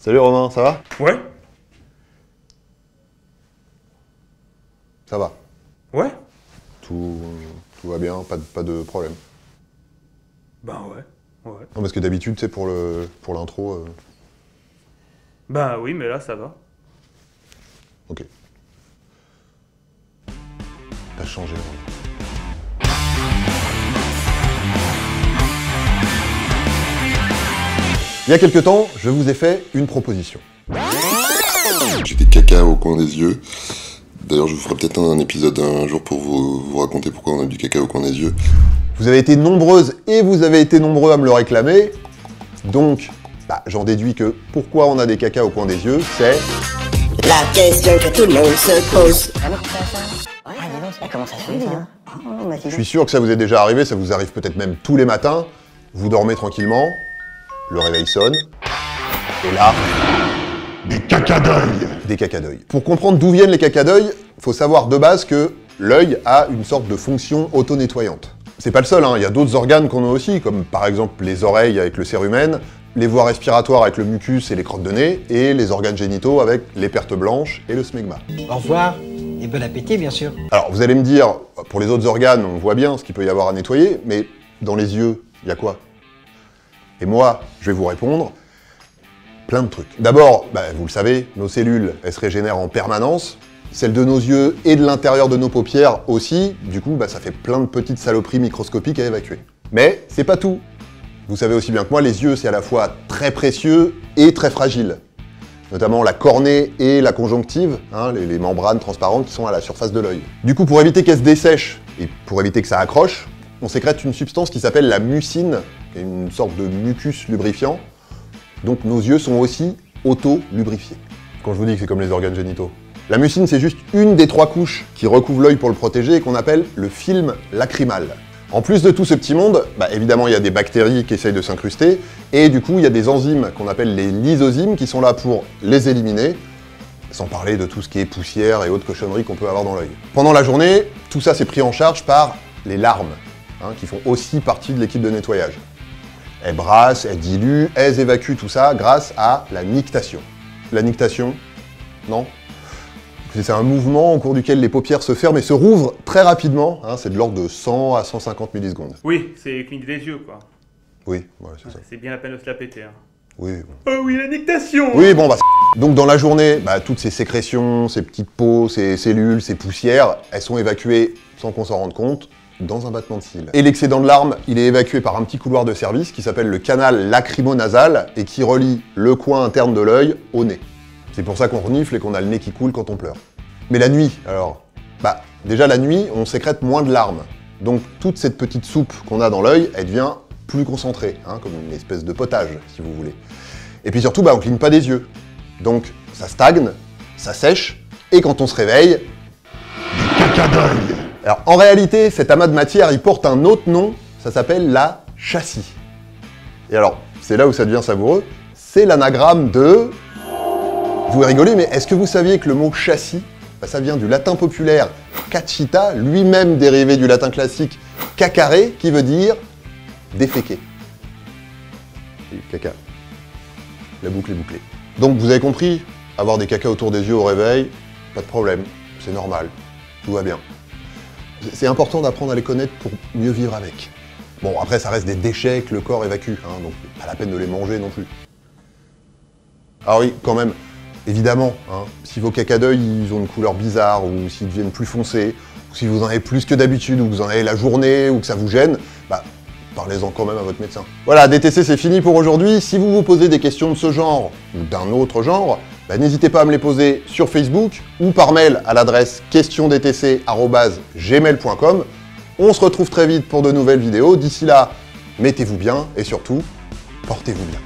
Salut Romain, ça va? Ouais. Ça va. Ouais. Tout va bien, pas de problème. Ben ouais. Ouais. Non, parce que d'habitude, tu sais, pour l'intro... Ben oui, mais là, ça va. Ok. T'as changé, Romain. Il y a quelque temps, je vous ai fait une proposition. J'ai des caca au coin des yeux. D'ailleurs, je vous ferai peut-être un épisode un jour pour vous raconter pourquoi on a du caca au coin des yeux. Vous avez été nombreuses et vous avez été nombreux à me le réclamer. Donc, j'en déduis que pourquoi on a des caca au coin des yeux, c'est... La question que tout le monde se pose. Vraiment tu fais ça? Ouais, dis donc, comment ça se fait, ça? Oh, bah, Je suis sûr que ça vous est déjà arrivé, ça vous arrive peut-être même tous les matins. Vous dormez tranquillement, le réveil sonne, et là... Des caca d'œil. Des caca d'œil. Pour comprendre d'où viennent les caca d'œil, faut savoir de base que l'œil a une sorte de fonction auto-nettoyante. C'est pas le seul, hein. Il y a d'autres organes qu'on a aussi, comme par exemple les oreilles avec le cérumen, les voies respiratoires avec le mucus et les crottes de nez, et les organes génitaux avec les pertes blanches et le smegma. Au revoir, et bon appétit bien sûr. Alors vous allez me dire, pour les autres organes, on voit bien ce qu'il peut y avoir à nettoyer, mais dans les yeux, il y a quoi? Et moi, je vais vous répondre, plein de trucs. D'abord, vous le savez, nos cellules, elles se régénèrent en permanence, celles de nos yeux et de l'intérieur de nos paupières aussi, du coup, ça fait plein de petites saloperies microscopiques à évacuer. Mais c'est pas tout. Vous savez aussi bien que moi, les yeux, c'est à la fois très précieux et très fragile. Notamment la cornée et la conjonctive, les membranes transparentes qui sont à la surface de l'œil. Du coup, pour éviter qu'elles se dessèchent et pour éviter que ça accroche, on sécrète une substance qui s'appelle la mucine, qui est une sorte de mucus lubrifiant. Donc nos yeux sont aussi auto-lubrifiés. Quand je vous dis que c'est comme les organes génitaux. La mucine, c'est juste une des 3 couches qui recouvrent l'œil pour le protéger et qu'on appelle le film lacrymal. En plus de tout ce petit monde, évidemment, il y a des bactéries qui essayent de s'incruster, et du coup, il y a des enzymes qu'on appelle les lysozymes qui sont là pour les éliminer, sans parler de tout ce qui est poussière et autres cochonneries qu'on peut avoir dans l'œil. Pendant la journée, tout ça c'est pris en charge par les larmes, qui font aussi partie de l'équipe de nettoyage. Elles brassent, elles diluent, elles évacuent tout ça grâce à la nictation. La nictation, non? C'est un mouvement au cours duquel les paupières se ferment et se rouvrent très rapidement. C'est de l'ordre de 100 à 150 millisecondes. Oui, c'est cligner des yeux, quoi. Oui, voilà, c'est ça. C'est bien la peine de se la péter, hein. Oui, bon. Oh oui, la nictation! Oui, bon, donc dans la journée, toutes ces sécrétions, ces petites peaux, ces cellules, ces poussières, elles sont évacuées sans qu'on s'en rende compte, dans un battement de cils. Et l'excédent de larmes, il est évacué par un petit couloir de service qui s'appelle le canal lacrymonasal et qui relie le coin interne de l'œil au nez. C'est pour ça qu'on renifle et qu'on a le nez qui coule quand on pleure. Mais la nuit, alors? Déjà la nuit, on sécrète moins de larmes. Donc toute cette petite soupe qu'on a dans l'œil, elle devient plus concentrée, comme une espèce de potage, si vous voulez. Et puis surtout, on cligne pas des yeux. Donc ça stagne, ça sèche, et quand on se réveille... Des caca d'œil. Alors en réalité, cet amas de matière, il porte un autre nom, ça s'appelle la châssis. Et alors, c'est là où ça devient savoureux, c'est l'anagramme de... Vous rigolez, mais est-ce que vous saviez que le mot châssis, ça vient du latin populaire cacita, lui-même dérivé du latin classique cacare, qui veut dire déféquer. Et caca. La boucle est bouclée. Donc vous avez compris, avoir des caca autour des yeux au réveil, pas de problème, c'est normal, tout va bien. C'est important d'apprendre à les connaître pour mieux vivre avec. Bon, après ça reste des déchets que le corps évacue, donc pas la peine de les manger non plus. Ah oui, quand même. Évidemment, si vos caca d'œil ils ont une couleur bizarre, ou s'ils deviennent plus foncés, ou si vous en avez plus que d'habitude, ou que vous en avez la journée, ou que ça vous gêne, parlez-en quand même à votre médecin. Voilà, DTC c'est fini pour aujourd'hui. Si vous vous posez des questions de ce genre, ou d'un autre genre, n'hésitez pas à me les poser sur Facebook, ou par mail à l'adresse questiondtc@gmail.com. On se retrouve très vite pour de nouvelles vidéos. D'ici là, mettez-vous bien, et surtout, portez-vous bien.